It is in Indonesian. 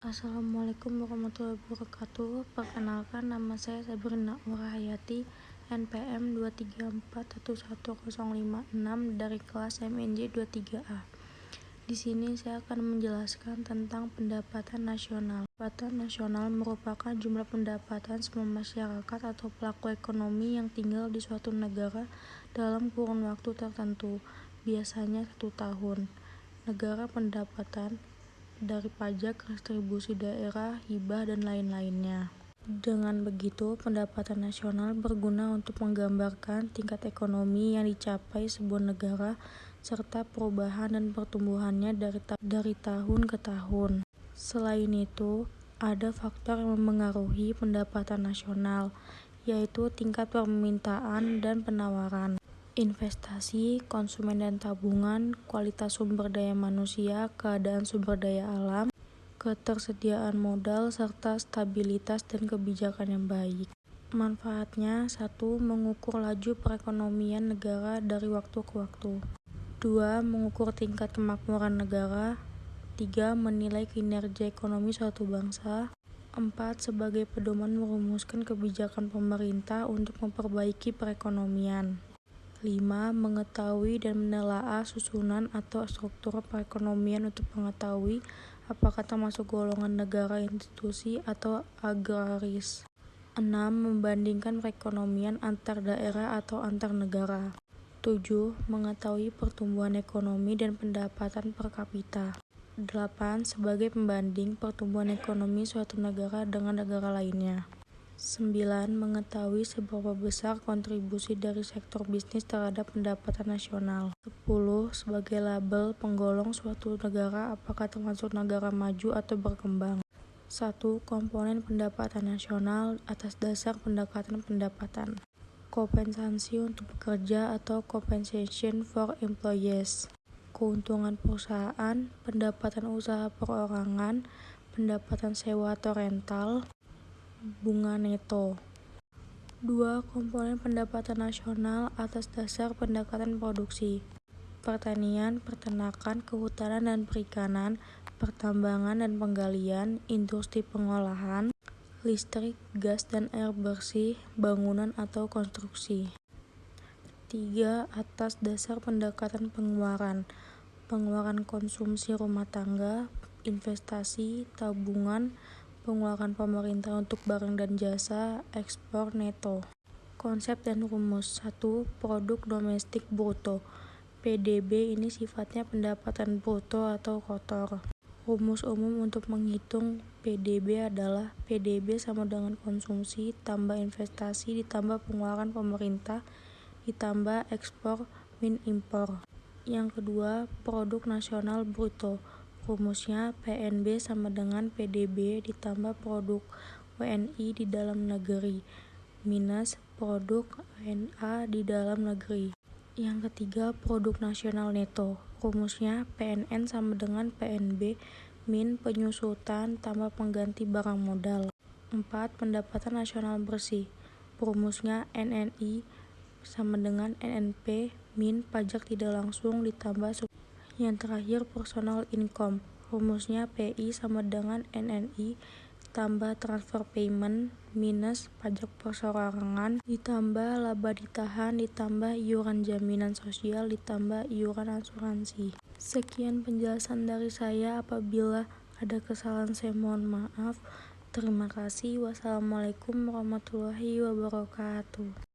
Assalamualaikum warahmatullahi wabarakatuh. Perkenalkan, nama saya Sabrina Nurhayati, NPM 234111056 dari kelas MNJ 23A. Di sini saya akan menjelaskan tentang pendapatan nasional. Pendapatan nasional merupakan jumlah pendapatan semua masyarakat atau pelaku ekonomi yang tinggal di suatu negara dalam kurun waktu tertentu, biasanya 1 tahun. Negara pendapatan dari pajak, retribusi daerah, hibah, dan lain-lainnya. Dengan begitu, pendapatan nasional berguna untuk menggambarkan tingkat ekonomi yang dicapai sebuah negara serta perubahan dan pertumbuhannya dari tahun ke tahun. Selain itu, ada faktor yang memengaruhi pendapatan nasional, yaitu tingkat permintaan dan penawaran, investasi, konsumen dan tabungan, kualitas sumber daya manusia, keadaan sumber daya alam, ketersediaan modal, serta stabilitas dan kebijakan yang baik. Manfaatnya: 1. Mengukur laju perekonomian negara dari waktu ke waktu. 2. Mengukur tingkat kemakmuran negara. 3. Menilai kinerja ekonomi suatu bangsa. 4. Sebagai pedoman merumuskan kebijakan pemerintah untuk memperbaiki perekonomian. 5. Mengetahui dan menelaah susunan atau struktur perekonomian untuk mengetahui apakah termasuk golongan negara institusi atau agraris. 6. Membandingkan perekonomian antar daerah atau antar negara. 7. Mengetahui pertumbuhan ekonomi dan pendapatan per kapita. 8. Sebagai pembanding pertumbuhan ekonomi suatu negara dengan negara lainnya. 9. Mengetahui seberapa besar kontribusi dari sektor bisnis terhadap pendapatan nasional. 10. Sebagai label penggolong suatu negara apakah termasuk negara maju atau berkembang. 1. Komponen pendapatan nasional atas dasar pendapatan. Kompensasi untuk pekerja atau compensation for employees. Keuntungan perusahaan, pendapatan usaha perorangan, pendapatan sewa atau rental, bunga neto. 2. Komponen pendapatan nasional atas dasar pendapatan produksi. Pertanian, peternakan, kehutanan dan perikanan, pertambangan dan penggalian, industri pengolahan, listrik, gas dan air bersih, bangunan atau konstruksi. 3. Atas dasar pendapatan pengeluaran konsumsi rumah tangga, investasi, tabungan, pengeluaran pemerintah untuk barang dan jasa, ekspor neto. Konsep dan rumus. 1. Produk domestik bruto. PDB ini sifatnya pendapatan bruto atau kotor. Rumus umum untuk menghitung PDB adalah PDB sama dengan konsumsi tambah investasi ditambah pengeluaran pemerintah ditambah ekspor min impor. Yang kedua, produk nasional bruto. Rumusnya PNB sama dengan PDB ditambah produk WNI di dalam negeri minus produk WNA di dalam negeri. Yang ketiga, produk nasional neto. Rumusnya PNN sama dengan PNB min penyusutan tambah pengganti barang modal. 4. Pendapatan nasional bersih. Rumusnya NNI sama dengan NNP min pajak tidak langsung ditambah Yang terakhir, personal income. Rumusnya PI sama dengan NNI tambah transfer payment minus pajak perseorangan ditambah laba ditahan ditambah iuran jaminan sosial ditambah iuran asuransi. Sekian penjelasan dari saya. Apabila ada kesalahan saya mohon maaf. Terima kasih. Wassalamualaikum warahmatullahi wabarakatuh.